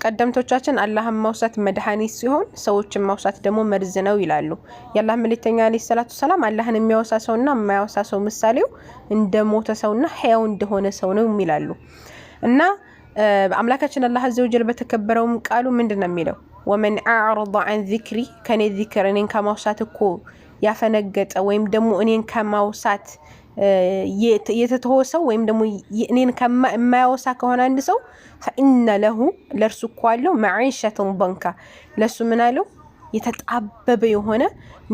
ቀደምቶቻችን አላህን ማውሳት መድኃኒት ሲሆን ሰዎችን ማውሳት ደግሞ መርዝ ነው ይላሉ። የአላህ መልእክተኛ አለይሂ ሰላቱ ሰላም አላህን የሚያወሳ ሰውና የማያወሳ ሰው ምሳሌው እንደ ሞተ ሰውና ሕያው እንደሆነ ሰው ነው ይላሉ። እና አምላካችን አላህ አዘ ወጀል በተከበረውም ቃሉ ምንድነው የሚለው? ወመን አዕረض عن ذكري ከኔ ዚክር እኔን ከማውሳት እኮ ያፈነገጠ ወይም ደግሞ እኔን ከማውሳት የተተወሰው ወይም ደግሞ እኔን ከማያወሳ ከሆነ አንድ ሰው فإن له ለርሱ እኮ አለው معيشة ضنكا ለሱ ምን አለው የተጣበበ የሆነ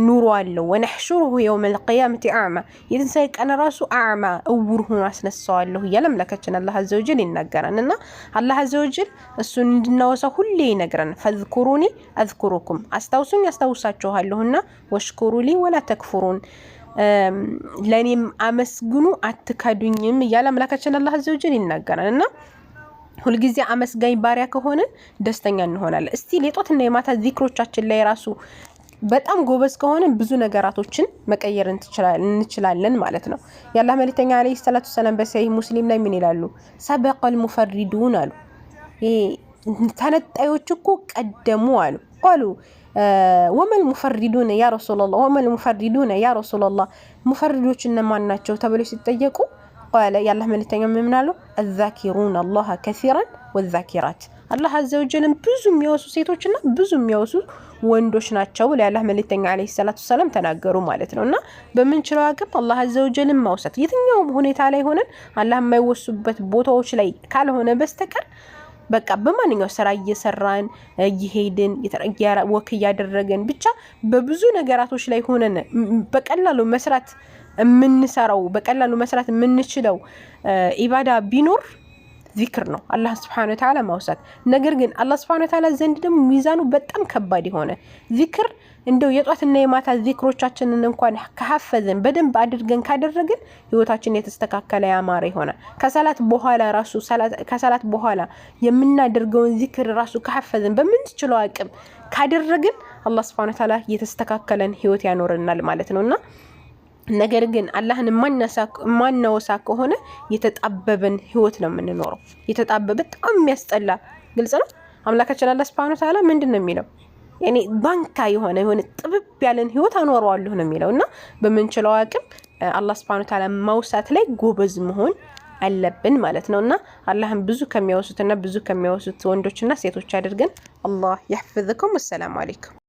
ኑሮ አለው። ወነሕሹሩሁ የውም القيامة أعمى የትንሣኤ ቀን ራሱ አዕማ እውር ሆኖ አስነሳዋለሁ እያለ አምላካችን አላህ አዘ ወጀል ይናገራል። እና አላህ አዘ ወጀል እሱን እንድናወሳው ሁሌ ይነግረን። ፈዝኩሩኒ አዝኩሩኩም አስታውሱኝ አስታውሳችኋለሁና ወሽኩሩ ሊ ወላ ተክፉሩን ለኔም አመስግኑ አትካዱኝም እያለ አምላካችን አላህ አዘ ወጀል ይናገራል። እና ሁሉ ጊዜ አመስጋኝ ባሪያ ከሆነ ደስተኛ እንሆናለን። እስቲ ለጦትና የማታ ዚክሮቻችን ላይ ራሱ በጣም ጎበዝ ከሆነ ብዙ ነገራቶችን መቀየር እንችላለን ማለት ነው። የአላህ መልእክተኛ አለይሂ ሰላቱ ሰላም በሰሂህ ሙስሊም ላይ ምን ይላሉ? ሰበቀል ሙፈሪዱን አሉ። ይሄ ተነጣዮች እኮ ቀደሙ አሉ። ቃሉ ወመል ሙፈሪዱን ያ ረሱላህ ወመል ሙፈሪዱን ያ ረሱላህ ሙፈሪዶች እነማን ናቸው ተብለው ሲጠየቁ قال يالله ملتኛ ምን አሉ? الذاكرون الله كثيرا والذاكرات الله عز وجل ብዙ የሚያወሱ ሴቶችና ብዙ የሚያወሱ ወንዶች ናቸው ብለ ያላህ መልእክተኛ አለይሂ ሰላቱ ሰላም ተናገሩ ማለት ነውና በመንችለው አቅም አላህ عز وجل ማውሳት የትኛው ሁኔታ ላይ ሆነን አላህ የማይወሱበት ቦታዎች ላይ ካልሆነ በስተቀር በቃ በማንኛው ስራ እየሰራን እየሄድን የተረጋጋ ወክ ያደረገን ብቻ በብዙ ነገራቶች ላይ ሆነን በቀላሉ መስራት የምንሰራው በቀላሉ መስራት የምንችለው ኢባዳ ቢኖር ዚክር ነው፣ አላህ Subhanahu Wa Ta'ala ማውሳት። ነገር ግን አላህ Subhanahu Wa Ta'ala ዘንድ ደግሞ ሚዛኑ በጣም ከባድ የሆነ ዚክር እንደው የጧትና የማታ ዚክሮቻችንን እንኳን ከሐፈዘን በደንብ አድርገን ካደረግን ህይወታችን የተስተካከለ ያማረ ይሆናል። ከሰላት በኋላ የምናደርገውን ዚክር ራሱ ከሐፈዘን በምንችለው አቅም ካደረግን አላህ Subhanahu Wa Ta'ala የተስተካከለን ህይወት ያኖርናል ማለት ነውና ነገር ግን አላህን ማናወሳ ከሆነ የተጣበበን ህይወት ነው የምንኖረው። የተጣበበ በጣም የሚያስጠላ ግልጽ ነው። አምላካችን አላህ Subhanahu Wa Ta'ala ምንድነው የሚለው? ያኔ ባንካ የሆነ ጥብብ ያለን ህይወት አኖረዋለሁ ነው የሚለውና በመንችለው አቅም አላህ Subhanahu Wa Ta'ala ማውሳት ላይ ጎበዝ መሆን አለብን ማለት ነውና አላህን ብዙ ከሚያወሱትና ብዙ ከሚያወሱት ወንዶችና ሴቶች አድርገን አላህ ይحفظكم። السلام عليكم